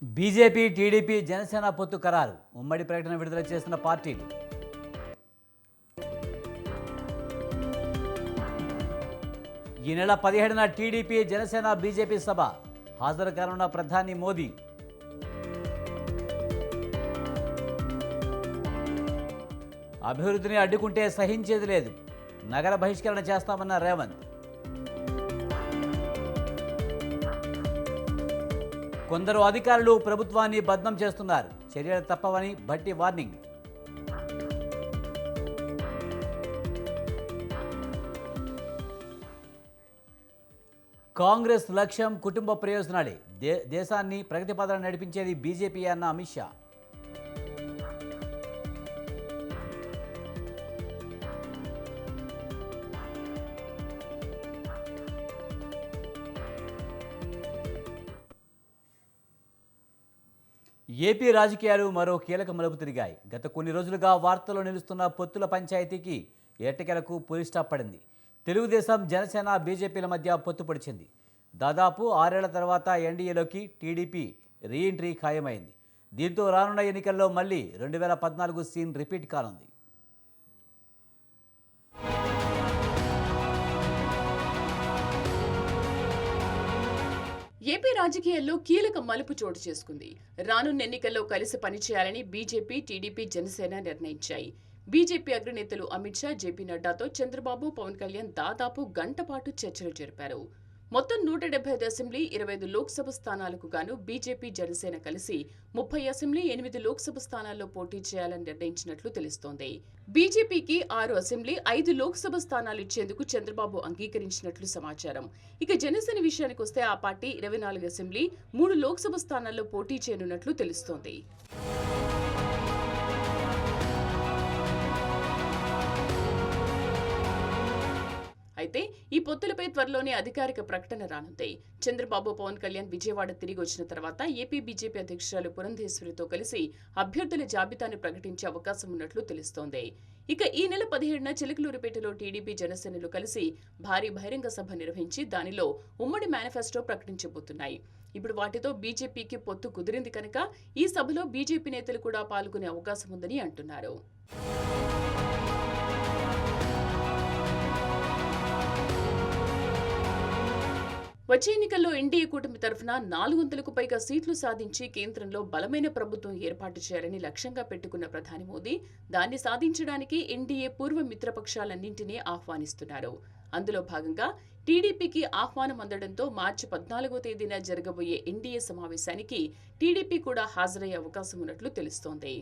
BJP, TDP, Janasena పొత్తు ఖరారు. ఉమ్మడి ప్రకటన విడుదల చేసిన పార్టీలు. ఈ నెల 17న టీడీపీ, జనసేన, బీజేపీ సభ. హాజరు కానున్న ప్రధాని మోదీ. అభివృద్ధిని అడ్డుకుంటే సహించేది లేదు. నగర బహిష్కరణ చేస్తామన్న రేవంత్. కొందరు అధికారులు ప్రభుత్వాన్ని బద్నాం చేస్తున్నారు. చర్యలు తప్పవని భట్టి వార్నింగ్. కాంగ్రెస్ లక్ష్యం కుటుంబ ప్రయోజనాలే. దేశాన్ని ప్రగతి పథాన్ని నడిపించేది బీజేపీ అన్న అమిత్ షా. ఏపీ రాజకీయాలు మరో కీలక మలుపు తిరిగాయి. గత కొన్ని రోజులుగా వార్తల్లో నిలుస్తున్న పొత్తుల పంచాయతీకి ఎట్టకేలకు పులి స్టాప్ పడింది. తెలుగుదేశం, జనసేన, బీజేపీల మధ్య పొత్తు పొడిచింది. దాదాపు 6 ఏళ్ల తర్వాత ఎన్డీఏలోకి టీడీపీ రీఎంట్రీ ఖాయమైంది. దీంతో రానున్న ఎన్నికల్లో మళ్లీ 2014 సీన్ రిపీట్ కానుంది. ఏపీ రాజకీయాల్లో కీలక మలుపు చోటు చేసుకుంది. రానున్న ఎన్నికల్లో కలిసి పనిచేయాలని బీజేపీ, టీడీపీ, జనసేన నిర్ణయించాయి. బీజేపీ అగ్రనేతలు అమిత్ షా, జేపీ నడ్డాతో చంద్రబాబు, పవన్ కళ్యాణ్ దాదాపు గంట పాటు చర్చలు జరిపారు. మొత్తం 175 అసెంబ్లీ, 25 లోక్సభ స్థానాలకు గాను బీజేపీ, జనసేన కలిసి 30 అసెంబ్లీ, 8 లోక్సభ స్థానాల్లో పోటీ చేయాలని నిర్ణయించినట్లు తెలుస్తోంది. బీజేపీకి 6 అసెంబ్లీ, 5 లోక్సభ స్థానాలు ఇచ్చేందుకు చంద్రబాబు అంగీకరించినట్లు సమాచారం. ఇక జనసేన విషయానికి వస్తే ఆ పార్టీ 24 అసెంబ్లీ, 3 లోక్సభ స్థానాల్లో పోటీ చేయనున్నట్లు తెలుస్తోంది. అయితే ఈ పొత్తులపై త్వరలోనే అధికారిక ప్రకటన రానుంది. చంద్రబాబు, పవన్ కళ్యాణ్ విజయవాడ తిరిగి వచ్చిన తర్వాత ఏపీ బీజేపీ అధ్యక్షురాలు పురంధేశ్వరితో కలిసి అభ్యర్థుల జాబితాను ప్రకటించే అవకాశం ఉన్నట్లు తెలుస్తోంది. ఇక ఈ నెల 17న చిలకలూరిపేటలో టీడీపీ, జనసేనలు కలిసి భారీ బహిరంగ సభ నిర్వహించి దానిలో ఉమ్మడి మేనిఫెస్టో ప్రకటించబోతున్నాయి. ఇప్పుడు వాటితో బీజేపీకి పొత్తు కుదిరింది కనుక ఈ సభలో బీజేపీ నేతలు కూడా పాల్గొనే అవకాశం ఉందని అంటున్నారు. వచ్చే ఎన్నికల్లో ఎన్డీఏ కూటమి తరఫున 400కు పైగా సీట్లు సాధించి కేంద్రంలో బలమైన ప్రభుత్వం ఏర్పాటు చేయాలని లక్ష్యంగా పెట్టుకున్న ప్రధాని మోదీ దాన్ని సాధించడానికి ఎన్డీఏ పూర్వ మిత్రపక్షాలన్నింటినీ ఆహ్వానిస్తున్నారు. అందులో భాగంగా టీడీపీకి ఆహ్వానం అందడంతో మార్చి 14వ తేదీన జరగబోయే ఎన్డీఏ సమావేశానికి టీడీపీ కూడా హాజరయ్యే అవకాశం ఉన్నట్లు తెలుస్తోంది.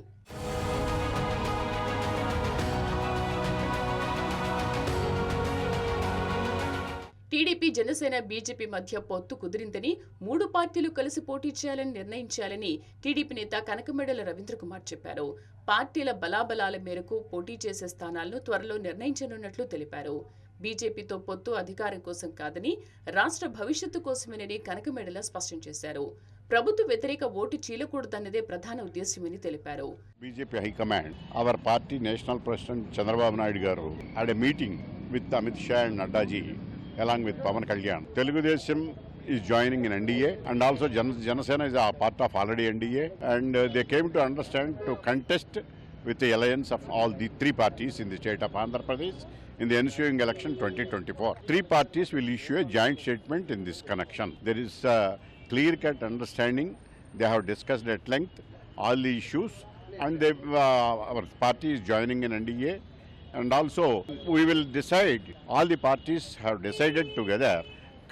టీడీపీ, జనసేన, బీజేపీ మధ్య పొత్తు కుదిరిందని 3 పార్టీలు కలిసి పోటీ చేయాలని నిర్ణయించాలని టీడీపీ నేత కనకమెడల రవీంద్రకుమార్ చెప్పారు. పార్టీల బలాబలాల మేరకు పోటీ చేసే స్థానాలను త్వరలో నిర్ణయించనున్నట్లు తెలిపారు. బీజేపీతో పొత్తు అధికారం కోసం కాదని రాష్ట్ర భవిష్యత్తు కోసమేనని కనకమెడల స్పష్టం చేశారు. ప్రభుత్వ వ్యతిరేక ఓటు చీలకూడదన్నదే ప్రధాన ఉద్దేశ్యమని తెలిపారు. BJP high command our party national president Chandrababu Naidu గారు had a meeting with Amit Shah and Nadda ji along with Pawan Kalyan. Telugudesam is joining in NDA and also Janasena is a part of already NDA and they came to understand to contest with the alliance of all the 3 parties in the state of Andhra Pradesh in the ensuing election 2024. 3 parties will issue a joint statement in this connection. There is a clear-cut understanding. They have discussed at length all the issues and our party is joining in NDA. And also, we will decide, all the parties have decided together,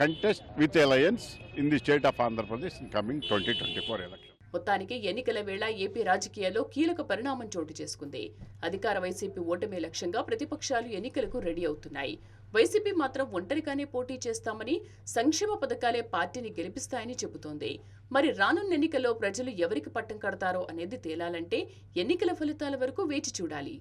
contest with alliance in the state of Andhra Pradesh in coming 2024 election. మొత్తానికి ఎన్నికల వేళ AP రాజకీయాల్లో కీలక పరిణామం చోటు చేసుకుంది. అధికార YCP ఓటమి లక్ష్యంగా ప్రతిపక్షాలు ఎన్నికలకు రెడీ అవుతున్నాయి. వైసీపీ మాత్రం ఒంటరిగానే పోటీ చేస్తామని, సంక్షేమ పథకాలే పార్టీని గెలిపిస్తాయని చెబుతోంది. మరి రానున్న ఎన్నికల్లో ప్రజలు ఎవరికి పట్టం కడతారో అనేది తేలాలంటే ఎన్నికల ఫలితాల వరకు వేచి చూడాలి.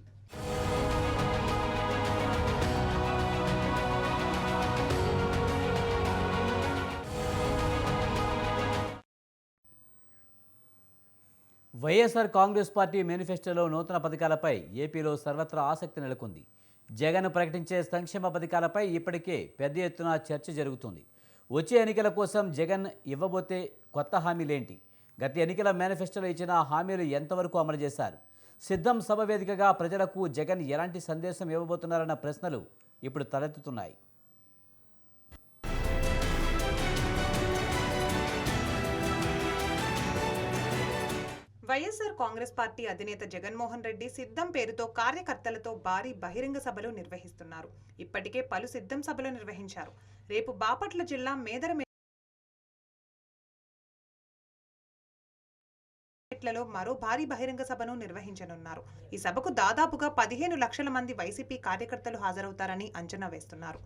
వైఎస్ఆర్ కాంగ్రెస్ పార్టీ మేనిఫెస్టోలో నూతన పథకాలపై ఏపీలో సర్వత్రా ఆసక్తి నెలకొంది. జగన్ ప్రకటించే సంక్షేమ పథకాలపై ఇప్పటికే పెద్ద ఎత్తున చర్చ జరుగుతుంది. వచ్చే ఎన్నికల కోసం జగన్ ఇవ్వబోతే కొత్త హామీలేంటి, గత ఎన్నికల మేనిఫెస్టోలో ఇచ్చిన హామీలు ఎంతవరకు అమలు చేశారు? సిద్ధం సభ వేదికగా ప్రజలకు జగన్ ఎలాంటి సందేశం ఇవ్వబోతున్నారన్న ప్రశ్నలు ఇప్పుడు తలెత్తుతున్నాయి. వైఎస్ఆర్ కాంగ్రెస్ పార్టీ అధినేత జగన్మోహన్ రెడ్డి సిద్ధం పేరుతో కార్యకర్తలతో భారీ బహిరంగ సభలు నిర్వహిస్తున్నారు. ఇప్పటికే పలు సిద్ధం సభలు నిర్వహించారు. రేపు బాపట్ల జిల్లా మేదరమెట్లలో మరో భారీ బహిరంగ సభను నిర్వహించనున్నారు. ఈ సభకు దాదాపుగా 15 లక్షల మంది వైసీపీ కార్యకర్తలు హాజరవుతారని అంచనా వేస్తున్నారు.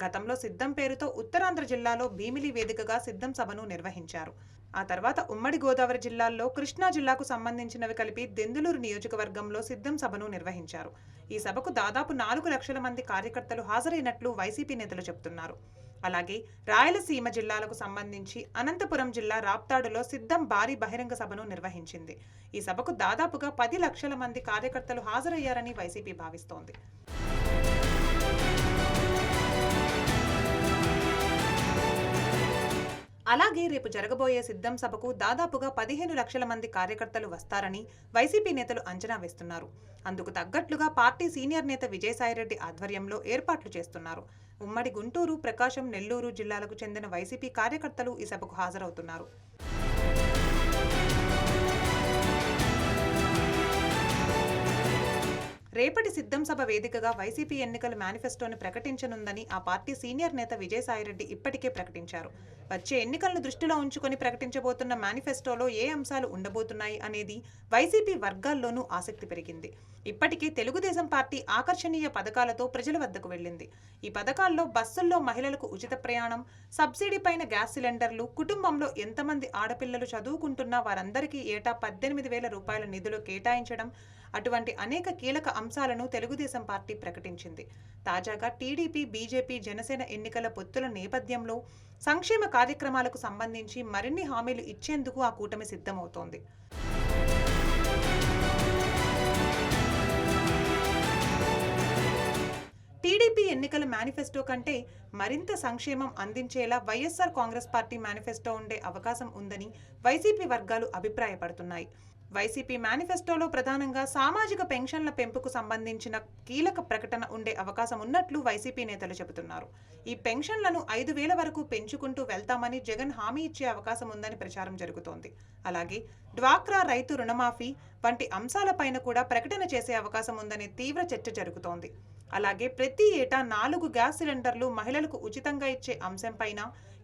గతంలో సిద్ధం పేరుతో ఉత్తరాంధ్ర జిల్లాలో భీమిలి వేదికగా సిద్ధం సభను నిర్వహించారు. ఆ తర్వాత ఉమ్మడి గోదావరి జిల్లాల్లో కృష్ణా జిల్లాకు సంబంధించినవి కలిపి దెందులూరు నియోజకవర్గంలో సిద్ధం సభను నిర్వహించారు. ఈ సభకు దాదాపు 4 లక్షల మంది కార్యకర్తలు హాజరైనట్లు వైసీపీ నేతలు చెబుతున్నారు. అలాగే రాయలసీమ జిల్లాలకు సంబంధించి అనంతపురం జిల్లా రాప్తాడులో సిద్ధం భారీ బహిరంగ సభను నిర్వహించింది. ఈ సభకు దాదాపుగా 10 లక్షల మంది కార్యకర్తలు హాజరయ్యారని వైసీపీ భావిస్తోంది. అలాగే రేపు జరగబోయే సిద్ధం సభకు దాదాపుగా 15 లక్షల మంది కార్యకర్తలు వస్తారని వైసీపీ నేతలు అంచనా వేస్తున్నారు. అందుకు తగ్గట్లుగా పార్టీ సీనియర్ నేత విజయసాయిరెడ్డి ఆధ్వర్యంలో ఏర్పాట్లు చేస్తున్నారు. ఉమ్మడి గుంటూరు, ప్రకాశం, నెల్లూరు జిల్లాలకు చెందిన వైసీపీ కార్యకర్తలు ఈ సభకు హాజరవుతున్నారు. రేపటి సిద్ధం సభ వేదికగా వైసీపీ ఎన్నికల మేనిఫెస్టోను ప్రకటించనుందని ఆ పార్టీ సీనియర్ నేత విజయసాయిరెడ్డి ఇప్పటికే ప్రకటించారు. వచ్చే ఎన్నికలను దృష్టిలో ఉంచుకొని ప్రకటించబోతున్న మేనిఫెస్టోలో ఏ అంశాలు ఉండబోతున్నాయి అనేది వైసీపీ వర్గాల్లోనూ ఆసక్తి పెరిగింది. ఇప్పటికే తెలుగుదేశం పార్టీ ఆకర్షణీయ పథకాలతో ప్రజల వద్దకు వెళ్లింది. ఈ పథకాల్లో బస్సుల్లో మహిళలకు ఉచిత ప్రయాణం, సబ్సిడీ పైన గ్యాస్ సిలిండర్లు, కుటుంబంలో ఎంతమంది ఆడపిల్లలు చదువుకుంటున్నా వారందరికీ ఏటా 18,000 రూపాయల నిధులు కేటాయించడం, అటువంటి అనేక కీలక అంశాలను తెలుగుదేశం పార్టీ ప్రకటించింది. తాజాగా టీడీపీ, బీజేపీ, జనసేన ఎన్నికల పొత్తుల నేపథ్యంలో సంక్షేమ కార్యక్రమాలకు సంబంధించి మరిన్ని హామీలు ఇచ్చేందుకు ఆ కూటమి సిద్ధమవుతోంది. టీడీపీ ఎన్నికల మేనిఫెస్టో కంటే మరింత సంక్షేమం అందించేలా వైఎస్ఆర్ కాంగ్రెస్ పార్టీ మేనిఫెస్టో ఉండే అవకాశం ఉందని వైసీపీ వర్గాలు అభిప్రాయపడుతున్నాయి. వైసీపీ మేనిఫెస్టోలో ప్రధానంగా సామాజిక పెన్షన్ల పెంపుకు సంబంధించిన కీలక ప్రకటన ఉండే అవకాశం ఉన్నట్లు వైసీపీ నేతలు చెబుతున్నారు. ఈ పెన్షన్లను 5,000 వరకు పెంచుకుంటూ వెళ్తామని జగన్ హామీ ఇచ్చే అవకాశం ఉందని ప్రచారం జరుగుతోంది. అలాగే డ్వాక్రా రైతు రుణమాఫీ వంటి అంశాలపైన కూడా ప్రకటన చేసే అవకాశం ఉందనే తీవ్ర చర్చ జరుగుతోంది. అలాగే ప్రతి ఏటా 4 గ్యాస్ సిలిండర్లు మహిళలకు ఉచితంగా ఇచ్చే అంశంపైన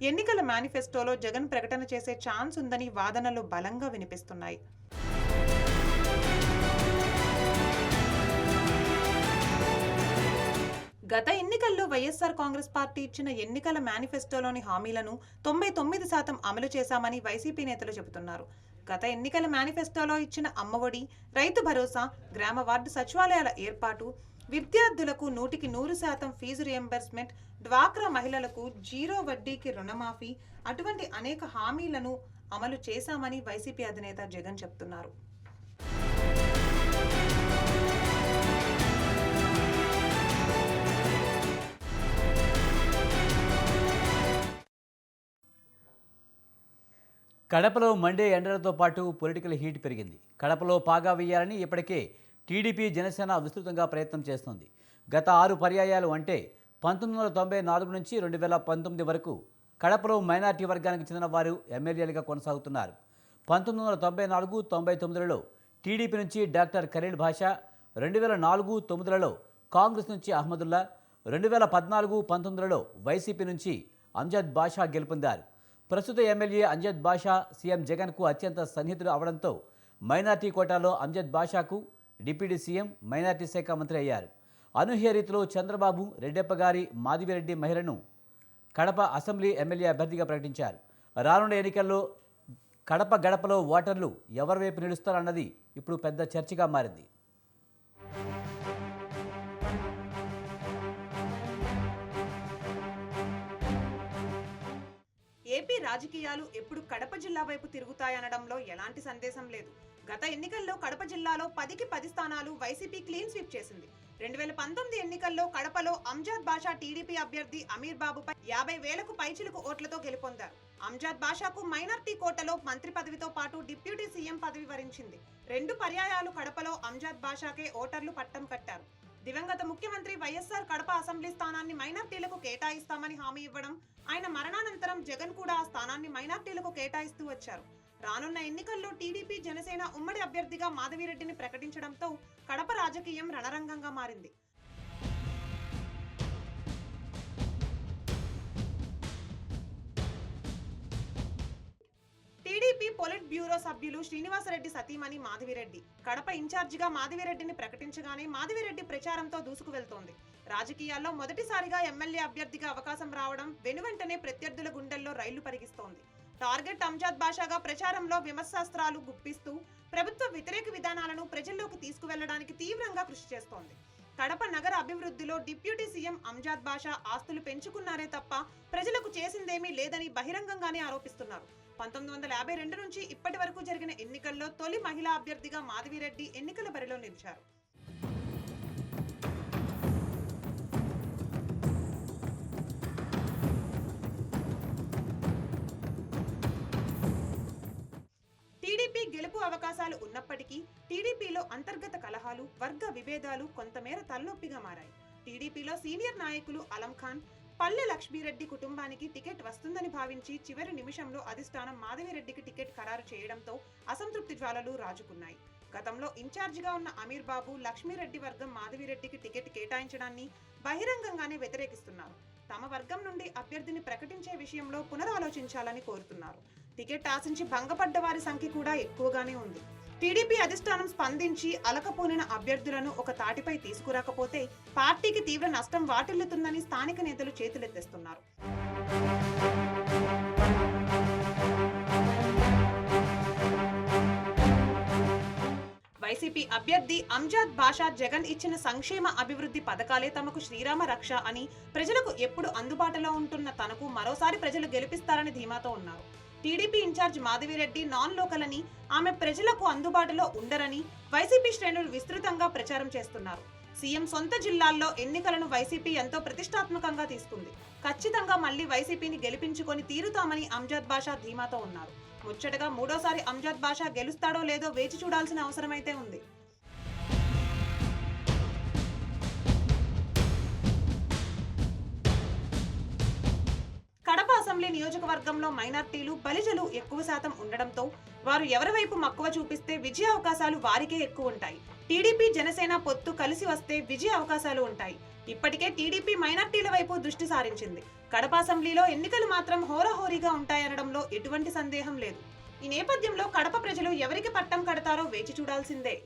ఎన్నికల మేనిఫెస్టోలో జగన్ ప్రకటన చేసే ఛాన్స్ ఉందని వాదనలు బలంగా వినిపిస్తున్నాయి. గత ఎన్నికల్లో వైఎస్ఆర్ కాంగ్రెస్ పార్టీ ఇచ్చిన ఎన్నికల మేనిఫెస్టోలోని హామీలను 99% అమలు చేశామని వైసీపీ నేతలు చెబుతున్నారు. గత ఎన్నికల మేనిఫెస్టోలో ఇచ్చిన అమ్మఒడి, రైతు భరోసా, గ్రామ వార్డు సచివాలయాల ఏర్పాటు, విద్యార్థులకు 100% ఫీజు రియంబర్స్మెంట్, డ్వాక్రా మహిళలకు 0 వడ్డీకి రుణమాఫీ, అటువంటి అనేక హామీలను అమలు చేశామని వైసీపీ అధినేత జగన్ చెబుతున్నారు. కడపలో మండే ఎండలతో పాటు పొలిటికల్ హీట్ పెరిగింది. కడపలో పాగా వేయాలని ఇప్పటికే టీడీపీ, జనసేన విస్తృతంగా ప్రయత్నం చేస్తోంది. గత 6 పర్యాయాలు అంటే 1994 నుంచి 2019 వరకు కడపలో మైనార్టీ వర్గానికి చెందిన వారు ఎమ్మెల్యేలుగా కొనసాగుతున్నారు. 1994-99లో టీడీపీ నుంచి డాక్టర్ ఖలీల్ భాషా, 2004-9లలో కాంగ్రెస్ నుంచి అహ్మదుల్లా, 2014-19లో వైసీపీ నుంచి అంజద్ బాషా గెలుపొందారు. ప్రస్తుత ఎమ్మెల్యే అంజద్ బాషా సీఎం జగన్కు అత్యంత సన్నిహితుడు అవడంతో మైనార్టీ కోటాలో అంజద్ బాషాకు డిప్యూటీ సీఎం, మైనార్టీ శాఖ మంత్రి అయ్యారు. అనూహ్య రీతిలో చంద్రబాబు రెడ్డెప్పగారి మాదివిరెడ్డి మహిళను కడప అసెంబ్లీ ఎమ్మెల్యే అభ్యర్థిగా ప్రకటించారు. రానున్న ఎన్నికల్లో కడప గడపలో ఓటర్లు ఎవరి వైపు నిలుస్తారన్నది ఇప్పుడు పెద్ద చర్చగా మారింది. ఏపీ రాజకీయాలు ఎప్పుడు కడప జిల్లా వైపు తిరుగుతాయనడంలో ఎలాంటి సందేశం లేదు. గత ఎన్నికల్లో కడప జిల్లాలో 10కి 10 స్థానాలు వైసీపీ క్లీన్ స్వీప్ చేసింది. 2019 ఎన్నికల్లో కడపలో అంజాద్ బాషా టీడీపీ అభ్యర్థి అమీర్ బాబుపై 50,000కు పైచిలుకు ఓట్లతో గెలుపొందారు. అంజాద్ బాషాకు మైనార్టీ కోటలో మంత్రి పదవితో పాటు డిప్యూటీ సీఎం పదవి వరించింది. 2 పర్యాయాలు కడపలో అంజాద్ బాషాకే ఓటర్లు పట్టం కట్టారు. దివంగత ముఖ్యమంత్రి వైఎస్ఆర్ కడప అసెంబ్లీ స్థానాన్ని మైనార్టీలకు కేటాయిస్తామని హామీ ఇవ్వడం, ఆయన మరణానంతరం జగన్ కూడా ఆ స్థానాన్ని మైనార్టీలకు కేటాయిస్తూ వచ్చారు. రానున్న ఎన్నికల్లో టీడీపీ జనసేన ఉమ్మడి అభ్యర్థిగా మాధవిరెడ్డిని ప్రకటించడంతో కడప రాజకీయం రణరంగంగా మారింది. టీడీపీ పొలిట్ బ్యూరో సభ్యులు శ్రీనివాసరెడ్డి సతీమణి మాధవిరెడ్డి కడప ఇన్ఛార్జిగా మాధవిరెడ్డిని ప్రకటించగానే మాధవిరెడ్డి ప్రచారంతో దూసుకువెళ్తోంది. రాజకీయాల్లో మొదటిసారిగా ఎమ్మెల్యే అభ్యర్థిగా అవకాశం రావడం వెనువెంటనే ప్రత్యర్థుల గుండెల్లో రైళ్లు పరిగిస్తోంది. టార్గెట్ అంజాద్ బాషాగా ప్రచారంలో విమర్శాస్త్రాలు గుప్పిస్తూ ప్రభుత్వ వ్యతిరేక విధానాలను ప్రజల్లోకి తీసుకువెళ్లడానికి తీవ్రంగా కృషి చేస్తోంది. కడప నగర అభివృద్ధిలో డిప్యూటీ సీఎం అంజాద్ బాషా ఆస్తులు పెంచుకున్నారే తప్ప ప్రజలకు చేసిందేమీ లేదని బహిరంగంగానే ఆరోపిస్తున్నారు. 1952 నుంచి ఇప్పటి వరకు జరిగిన ఎన్నికల్లో తొలి మహిళా అభ్యర్థిగా మాధవిరెడ్డి ఎన్నికల బరిలో నిలిచారు. టీడీపీ గెలుపు అవకాశాలు ఉన్నప్పటికీ టీడీపీలో అంతర్గత కలహాలు, వర్గ విభేదాలు కొంతమేర తలనొప్పిగా మారాయి. టీడీపీలో సీనియర్ నాయకులు అలం ఖాన్, పల్లె లక్ష్మీరెడ్డి కుటుంబానికి టికెట్ వస్తుందని భావించి చివరి నిమిషంలో అధిష్టానం మాధవిరెడ్డికి టికెట్ ఖరారు చేయడంతో అసంతృప్తి జ్వాలలు రాజుకున్నాయి. గతంలో ఇన్ఛార్జిగా ఉన్న అమీర్ బాబు, లక్ష్మీరెడ్డి వర్గం మాధవిరెడ్డికి టికెట్ కేటాయించడాన్ని బహిరంగంగానే వ్యతిరేకిస్తున్నారు. తమ వర్గం నుండి అభ్యర్థిని ప్రకటించే విషయంలో పునరాలోచించాలని కోరుతున్నారు. టికెట్ ఆశించి భంగపడ్డ వారి సంఖ్య కూడా ఎక్కువగానే ఉంది. టీడీపీ అధిష్టానం స్పందించి అలకపోనిన అభ్యర్థులను ఒక తాటిపై తీసుకురాకపోతే పార్టీకి తీవ్ర నష్టం వాటిల్లుతుందని స్థానిక నేతలు చేతులెత్తేస్తున్నారు. వైసీపీ అభ్యర్థి అంజాద్ బాషా జగన్ ఇచ్చిన సంక్షేమ అభివృద్ధి పథకాలే తమకు శ్రీరామ రక్ష అని, ప్రజలకు ఎప్పుడు అందుబాటులో ఉంటున్న తనకు మరోసారి ప్రజలు గెలిపిస్తారని ధీమాతో ఉన్నారు. TDP in charge Madhavi Reddy non local అని, ఆమె ప్రజలకు అందుబాటులో ఉండరని వైసీపీ శ్రేణులు విస్తృతంగా ప్రచారం చేస్తున్నారు. సీఎం సొంత జిల్లాల్లో ఎన్నికలను వైసీపీ ఎంతో ప్రతిష్టాత్మకంగా తీసుకుంది. ఖచ్చితంగా మళ్లీ వైసీపీని గెలిపించుకొని తీరుతామని అంజాద్ బాషా ధీమాతో ఉన్నారు. ముచ్చటగా మూడోసారి అంజాద్ బాషా గెలుస్తాడో లేదో వేచి చూడాల్సిన అవసరమైతే ఉంది. కడప అసెంబ్లీ నియోజకవర్గంలో మైనార్టీలు, బలిజలు ఎక్కువ శాతం ఉండడంతో వారు ఎవరి వైపు మక్కువ చూపిస్తే విజయ అవకాశాలు వారికే ఎక్కువ ఉంటాయి. టీడీపీ జనసేన పొత్తు కలిసి వస్తే విజయ అవకాశాలు ఉంటాయి. ఇప్పటికే టీడీపీ మైనార్టీల వైపు దృష్టి సారించింది. కడప అసెంబ్లీలో ఎన్నికలు మాత్రం హోరాహోరీగా ఉంటాయనడంలో ఎటువంటి సందేహం లేదు. ఈ నేపథ్యంలో కడప ప్రజలు ఎవరికి పట్టం కడతారో వేచి చూడాల్సిందే.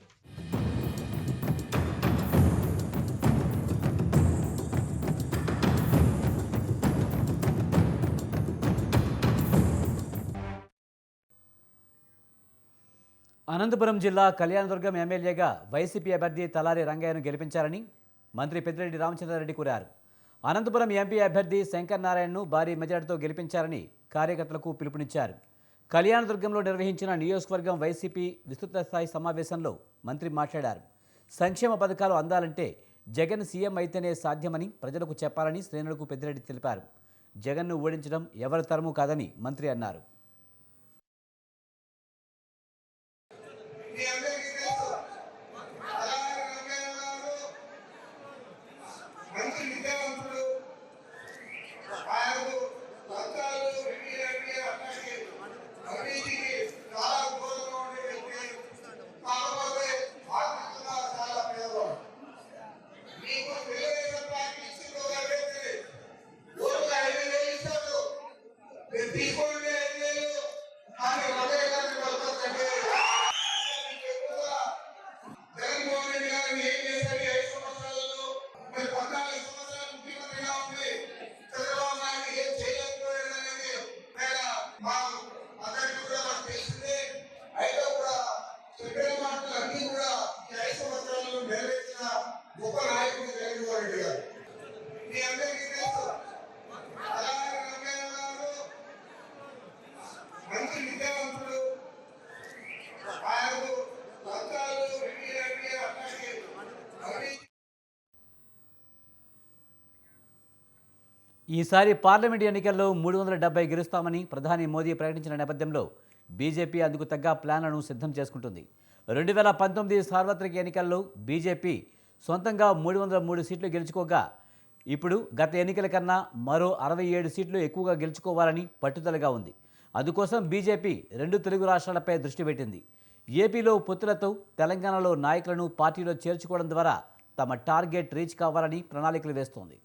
అనంతపురం జిల్లా కళ్యాణదుర్గం ఎమ్మెల్యేగా వైసీపీ అభ్యర్థి తలారి రంగయ్యను గెలిపించారని మంత్రి పెద్దిరెడ్డి రామచంద్రారెడ్డి కోరారు. అనంతపురం ఎంపీ అభ్యర్థి శంకర్ నారాయణను భారీ మెజార్టీతో గెలిపించారని కార్యకర్తలకు పిలుపునిచ్చారు. కళ్యాణదుర్గంలో నిర్వహించిన నియోజకవర్గం వైసీపీ విస్తృత స్థాయి సమావేశంలో మంత్రి మాట్లాడారు. సంక్షేమ పథకాలు అందాలంటే జగన్ సీఎం అయితేనే సాధ్యమని ప్రజలకు చెప్పాలని శ్రేణులకు పెద్దిరెడ్డి తెలిపారు. జగన్ను ఓడించడం ఎవరి తరమూ కాదని మంత్రి అన్నారు. ఈసారి పార్లమెంట్ ఎన్నికల్లో 370 గెలుస్తామని ప్రధాని మోదీ ప్రకటించిన నేపథ్యంలో బీజేపీ అందుకు తగ్గ ప్లాన్లను సిద్ధం చేసుకుంటుంది. 2019 సార్వత్రిక ఎన్నికల్లో బీజేపీ సొంతంగా 303 సీట్లు గెలుచుకోగా ఇప్పుడు గత ఎన్నికల కన్నా మరో 67 సీట్లు ఎక్కువగా గెలుచుకోవాలని పట్టుదలగా ఉంది. అందుకోసం బీజేపీ 2 తెలుగు రాష్ట్రాలపై దృష్టి పెట్టింది. ఏపీలో పొత్తులతో తెలంగాణలో నాయకులను పార్టీలో చేర్చుకోవడం ద్వారా తమ టార్గెట్ రీచ్ కావాలని ప్రణాళికలు వేస్తోంది.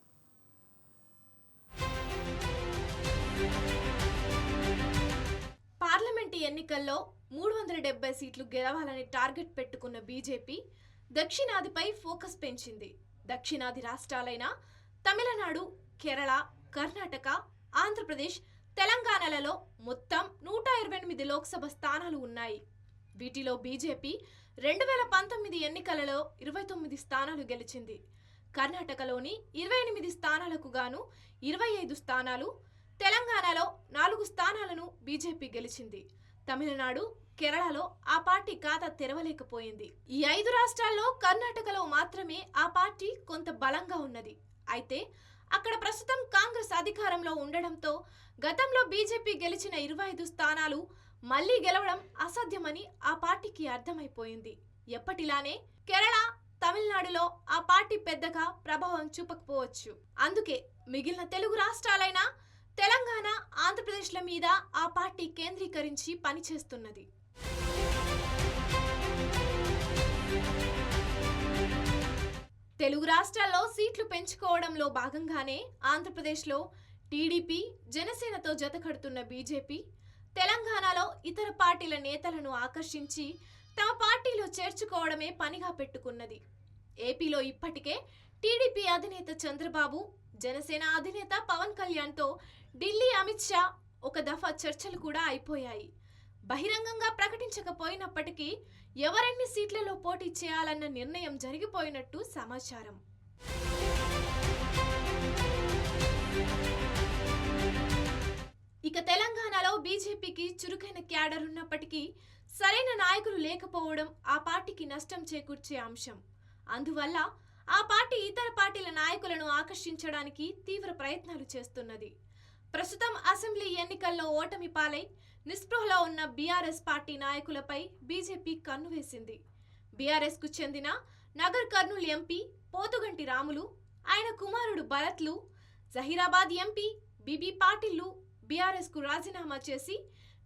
పార్లమెంటు ఎన్నికల్లో 370 సీట్లు గెలవాలని టార్గెట్ పెట్టుకున్న బీజేపీ దక్షిణాదిపై ఫోకస్ పెంచింది. దక్షిణాది రాష్ట్రాలైన తమిళనాడు, కేరళ, కర్ణాటక, ఆంధ్రప్రదేశ్, తెలంగాణలలో మొత్తం 128 లోక్సభ స్థానాలు ఉన్నాయి. వీటిలో బీజేపీ 2019 ఎన్నికలలో 29 స్థానాలు గెలిచింది. కర్ణాటకలోని 28 స్థానాలకు గాను 25 స్థానాలు, తెలంగాణలో 4 స్థానాలను బీజేపీ గెలిచింది. తమిళనాడు, కేరళలో ఆ పార్టీ ఖాతా తెరవలేకపోయింది. ఈ 5 రాష్ట్రాల్లో కర్ణాటకలో మాత్రమే ఆ పార్టీ కొంత బలంగా ఉన్నది. అయితే అక్కడ ప్రస్తుతం కాంగ్రెస్ అధికారంలో ఉండడంతో గతంలో బీజేపీ గెలిచిన 25 స్థానాలు మళ్లీ గెలవడం అసాధ్యమని ఆ పార్టీకి అర్థమైపోయింది. ఎప్పటిలానే కేరళ, తమిళనాడులో ఆ పార్టీ పెద్దగా ప్రభావం చూపకపోవచ్చు. అందుకే మిగిలిన తెలుగు రాష్ట్రాలైన తెలంగాణ, ఆంధ్రప్రదేశ్ల మీద ఆ పార్టీ కేంద్రీకరించి పనిచేస్తున్నది. తెలుగు రాష్ట్రాల్లో సీట్లు పెంచుకోవడంలో భాగంగానే ఆంధ్రప్రదేశ్లో టీడీపీ, జనసేనతో జతకడుతున్న బీజేపీ తెలంగాణలో ఇతర పార్టీల నేతలను ఆకర్షించి తమ పార్టీలో చేర్చుకోవడమే పనిగా పెట్టుకున్నది. ఏపీలో ఇప్పటికే టీడీపీ అధినేత చంద్రబాబు, జనసేన అధినేత పవన్ కళ్యాణ్తో ఢిల్లీ అమిత్ షా ఒక దఫా చర్చలు కూడా అయిపోయాయి. బహిరంగంగా ప్రకటించకపోయినప్పటికీ ఎవరెన్ని సీట్లలో పోటీ చేయాలన్న నిర్ణయం జరిగిపోయినట్టు సమాచారం. ఇక తెలంగాణలో బీజేపీకి చురుకైన క్యాడర్ ఉన్నప్పటికీ సరైన నాయకులు లేకపోవడం ఆ పార్టీకి నష్టం చేకూర్చే అంశం. అందువల్ల ఆ పార్టీ ఇతర పార్టీల నాయకులను ఆకర్షించడానికి తీవ్ర ప్రయత్నాలు చేస్తున్నది. ప్రస్తుతం అసెంబ్లీ ఎన్నికల్లో ఓటమి పాలై నిస్పృహలో ఉన్న బీఆర్ఎస్ పార్టీ నాయకులపై బీజేపీ కన్ను వేసింది. బీఆర్ఎస్కు చెందిన నగర్ కర్నూలు ఎంపీ పోతుగంటి రాములు, ఆయన కుమారుడు భరత్లు, జహీరాబాద్ ఎంపీ బీబీ పాటిల్లు బీఆర్ఎస్కు రాజీనామా చేసి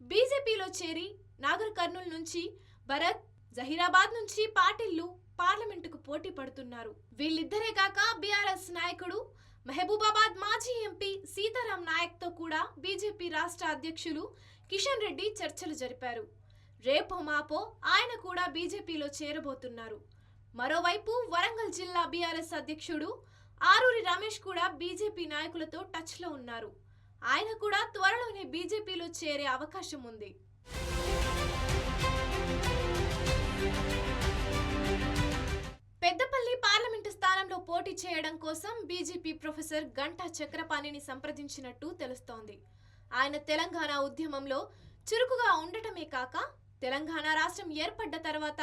బీజేపీలో చేరి నాగర్ కర్నూలు నుంచి భరత్, జహీరాబాద్ నుంచి పాటిల్లు పార్లమెంటుకు పోటీ పడుతున్నారు. వీళ్ళిద్దరే కాక బీఆర్ఎస్ నాయకుడు మహబూబాబాద్ మాజీ ఎంపీ సీతారాం నాయక్తో కూడా బీజేపీ రాష్ట్ర అధ్యక్షులు కిషన్ రెడ్డి చర్చలు జరిపారు. రేపో మాపో ఆయన కూడా బీజేపీలో చేరబోతున్నారు. మరోవైపు వరంగల్ జిల్లా బీఆర్ఎస్ అధ్యక్షుడు ఆరూరి రమేష్ కూడా బీజేపీ నాయకులతో టచ్లో ఉన్నారు. ఆయన కూడా త్వరలోనే బీజేపీలో చేరే అవకాశం ఉంది. పెద్దపల్లి పార్లమెంటు స్థానంలో పోటీ చేయడం కోసం బీజేపీ ప్రొఫెసర్ గంటా చక్రపాణిని సంప్రదించినట్టు తెలుస్తోంది. ఆయన తెలంగాణ ఉద్యమంలో చురుకుగా ఉండటమే కాక తెలంగాణ రాష్ట్రం ఏర్పడ్డ తర్వాత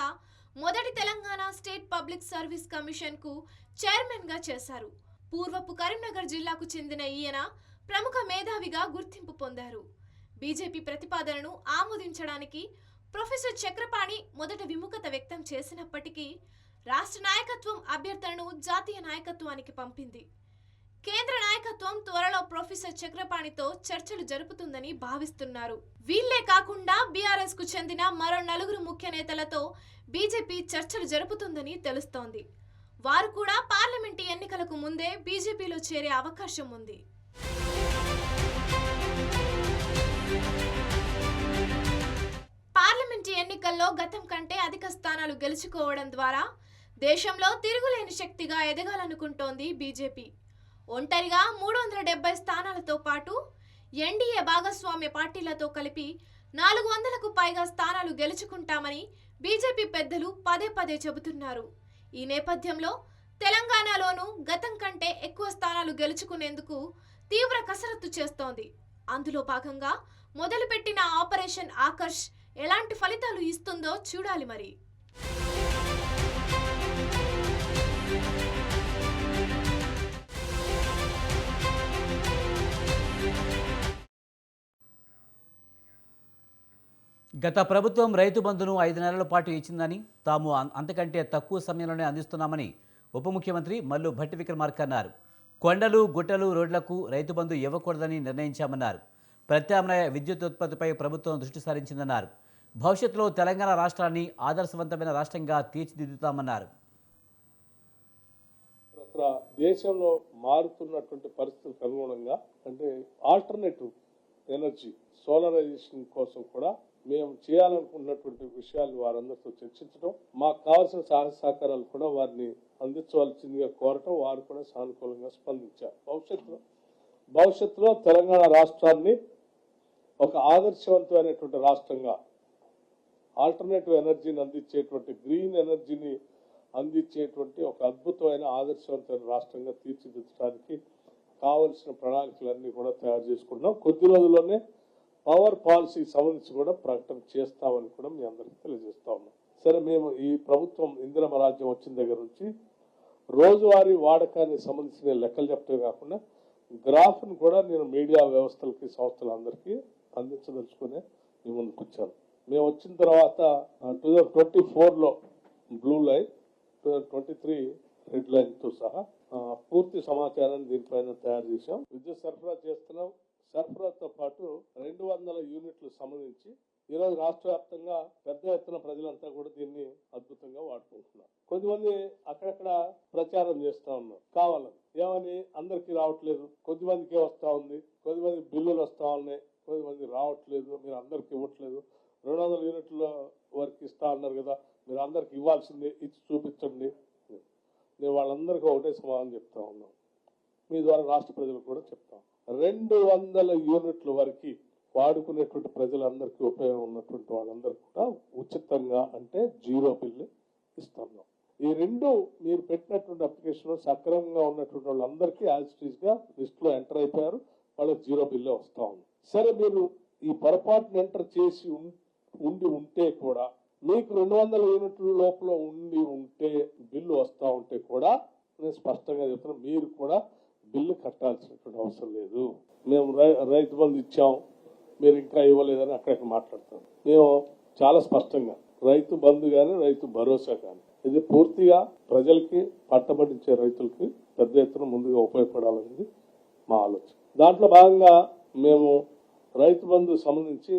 మొదటి Telangana state public service commission కు చైర్మన్ గా చేశారు. పూర్వపు కరీంనగర్ జిల్లాకు చెందిన ఈయన ప్రముఖ మేధావిగా గుర్తింపు పొందారు. బీజేపీ ప్రతిపాదనను ఆమోదించడానికి ప్రొఫెసర్ చక్రపాణి మొదట విముఖత వ్యక్తం చేసినప్పటికీ రాష్ట్ర నాయకత్వం అభ్యర్థనను జాతీయ నాయకత్వానికి పంపింది. కేంద్ర నాయకత్వం త్వరలో ప్రొఫెసర్ చక్రపాణితో చర్చలు జరుపుతుందని భావిస్తున్నారు. వీళ్లే కాకుండా బీఆర్ఎస్ కు చెందిన మరో 4 ముఖ్య నేతలతో బీజేపీ చర్చలు జరుపుతుందని తెలుస్తోంది. వారు కూడా పార్లమెంటు ఎన్నికలకు ముందే బీజేపీలో చేరే అవకాశం ఉంది. పార్లమెంటు ఎన్నికల్లో గతం కంటే అధిక స్థానాలు గెలుచుకోవడం ద్వారా దేశంలో తిరుగులేని శక్తిగా ఎదగాలనుకుంటోంది బీజేపీ. ఒంటరిగా 370 స్థానాలతో పాటు ఎన్డీఏ భాగస్వామ్య పార్టీలతో కలిపి 400కు పైగా స్థానాలు గెలుచుకుంటామని బీజేపీ పెద్దలు పదే పదే చెబుతున్నారు. ఈ నేపథ్యంలో తెలంగాణలోనూ గతం కంటే ఎక్కువ స్థానాలు గెలుచుకునేందుకు తీవ్ర కసరత్తు చేస్తోంది. అందులో భాగంగా మొదలుపెట్టిన ఆపరేషన్ ఆకర్ష్ ఎలాంటి ఫలితాలు ఇస్తుందో చూడాలి మరి. గత ప్రభుత్వం రైతు బంధును 5 నెలల పాటు ఇచ్చిందని తాము అంతకంటే తక్కువ సమయంలోనే అందిస్తున్నామని ఉప ముఖ్యమంత్రి మల్లు భట్టి విక్రమార్క అన్నారు. కొండలు గుట్టలు రోడ్లకు రైతు బంధు ఇవ్వకూడదని నిర్ణయించామన్నారు. ప్రత్యామ్నాయ విద్యుత్ ఉత్పత్తిపై ప్రభుత్వం దృష్టి సారించిందన్నారు. భవిష్యత్తులో తెలంగాణ రాష్ట్రాన్ని ఆదర్శవంతమైన రాష్ట్రంగా తీర్చిదిద్దుతామన్నారు. దేశంలో మారుతున్నటువంటి పరిస్థితులకు అనుగుణంగా అంటే ఆల్టర్నేటివ్ ఎనర్జీ సోలరైజేషన్ కోసం కూడా మేము చేయాలనుకున్నటువంటి విషయాలు వారందరితో చర్చించడం, మాకు కావాల్సిన సహాయ సహకారాలు కూడా వారిని అందించవలసిందిగా కోరటం, వారు కూడా సానుకూలంగా స్పందించారు. భవిష్యత్తులో తెలంగాణ రాష్ట్రాన్ని ఒక ఆదర్శవంతమైనటువంటి రాష్ట్రంగా, ఆల్టర్నేటివ్ ఎనర్జీని అందించేటువంటి గ్రీన్ ఎనర్జీని అందించేటువంటి ఒక అద్భుతమైన ఆదర్శవంతమైన రాష్ట్రంగా తీర్చిదిద్దడానికి కావలసిన ప్రణాళికలన్నీ కూడా తయారు చేసుకుంటున్నాం. కొద్ది రోజుల్లోనే పవర్ పాలసీ సంబంధించి కూడా ప్రకటన చేస్తామని కూడా మీ అందరికీ తెలియజేస్తా ఉన్నాం. సరే, మేము ఈ ప్రభుత్వం ఇందిరమ్మ రాజ్యం వచ్చిన దగ్గర నుంచి రోజువారీ వాడకానికి సంబంధించిన లెక్కలు చెప్పడమే కాకుండా గ్రాఫ్ను కూడా నేను మీడియా వ్యవస్థలకి సంస్థలందరికీ అందించదలుచుకునే మీ ముందుకు వచ్చాను. మేము వచ్చిన తర్వాత 2024లో బ్లూ లైన్, 2023 రెడ్ లైన్తో సహా పూర్తి సమాచారాన్ని దీనిపైన తయారు చేశాం. విద్యుత్ సరఫరా చేస్తున్నాం. సరఫరాతో పాటు 200 యూనిట్లు సంబంధించి ఈరోజు రాష్ట్ర వ్యాప్తంగా పెద్ద ఎత్తున ప్రజలంతా కూడా దీన్ని అద్భుతంగా వాడుకుంటున్నారు. కొద్దిమంది అక్కడక్కడ ప్రచారం చేస్తా ఉన్నారు కావాలని, ఏమని అందరికీ రావట్లేదు, కొద్దిమందికే వస్తా ఉంది, కొద్దిమంది బిల్లులు వస్తా ఉన్నాయి, కొద్దిమంది రావట్లేదు, మీరు అందరికి ఇవ్వట్లేదు, 200 యూనిట్ల వరకు ఇస్తా అన్నారు కదా, మీరు అందరికి ఇవ్వాల్సిందే, ఇచ్చి చూపించండి. నేను వాళ్ళందరికీ ఒకటే సమాధానం చెప్తా ఉన్నాం, మీ ద్వారా రాష్ట్ర ప్రజలకు కూడా చెప్తాం. 200 యూనిట్ల వరకు వాడుకునేటువంటి ప్రజలందరికీ ఉపయోగం ఉన్నటువంటి వాళ్ళందరికీ కూడా ఉచితంగా, అంటే జీరో బిల్లు ఇస్తున్నాం. ఈ రెండు మీరు పెట్టినటువంటి అప్లికేషన్ సక్రమంగా ఉన్నటువంటి వాళ్ళందరికీ యాజిటీస్గా లిస్టులో ఎంటర్ అయిపోయారు, వాళ్ళకి జీరో బిల్లు వస్తూ ఉంది. సరే, మీరు ఈ పొరపాటును ఎంటర్ చేసి ఉంటే కూడా, మీకు 200 యూనిట్ల లోపల ఉంటే బిల్లు వస్తూ ఉంటే కూడా నేను స్పష్టంగా చెప్తున్నా, మీరు కూడా బిల్లు కట్టాల్సినటువంటి అవసరం లేదు. మేము రైతు బంధు ఇచ్చాం, మీరు ఇంకా ఇవ్వలేదని అక్కడికి మాట్లాడతాం. మేము చాలా స్పష్టంగా రైతు బంధు కానీ రైతు భరోసా కానీ ఇది పూర్తిగా ప్రజలకి, పట్టబడించే రైతులకి పెద్ద ఎత్తున ముందుగా ఉపయోగపడాలనేది మా ఆలోచన. దాంట్లో భాగంగా మేము రైతు బంధు సంబంధించి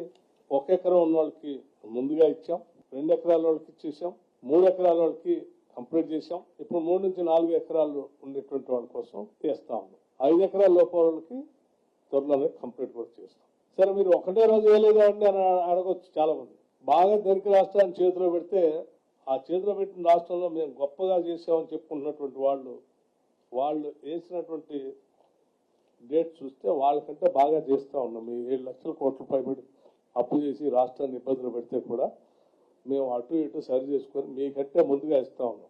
1 ఎకరం ఉన్న వాళ్ళకి ముందుగా ఇచ్చాం, 2 ఎకరాల వాళ్ళకి ఇచ్చేసాం, 3 ఎకరాల వాళ్ళకి కంప్లీట్ చేసాం. ఇప్పుడు 3 నుంచి 4 ఎకరాలు ఉండేటువంటి వాళ్ళ కోసం చేస్తా ఉన్నాం. 5 ఎకరాల లోపల వాళ్ళకి త్వరలోనే కంప్లీట్ కూడా చేస్తాం. సరే, మీరు ఒకటే రోజు వేయలేదా అండి అని అడగొచ్చు చాలా మంది. బాగా ధనిక రాష్ట్రాన్ని చేతిలో పెడితే, ఆ చేతిలో పెట్టిన రాష్ట్రంలో మేము గొప్పగా చేసామని చెప్పుకుంటున్నటువంటి వాళ్ళు వేసినటువంటి డేట్ చూస్తే వాళ్ళకంటే బాగా చేస్తూ ఉన్నాం. మేము 7 లక్షల కోట్ల పైబడి అప్పు చేసి రాష్ట్రాన్ని ఇబ్బందులు పెడితే కూడా మేము అటు ఇటు సరి చేసుకొని మీకంటే ముందుగా ఇస్తా ఉన్నాం.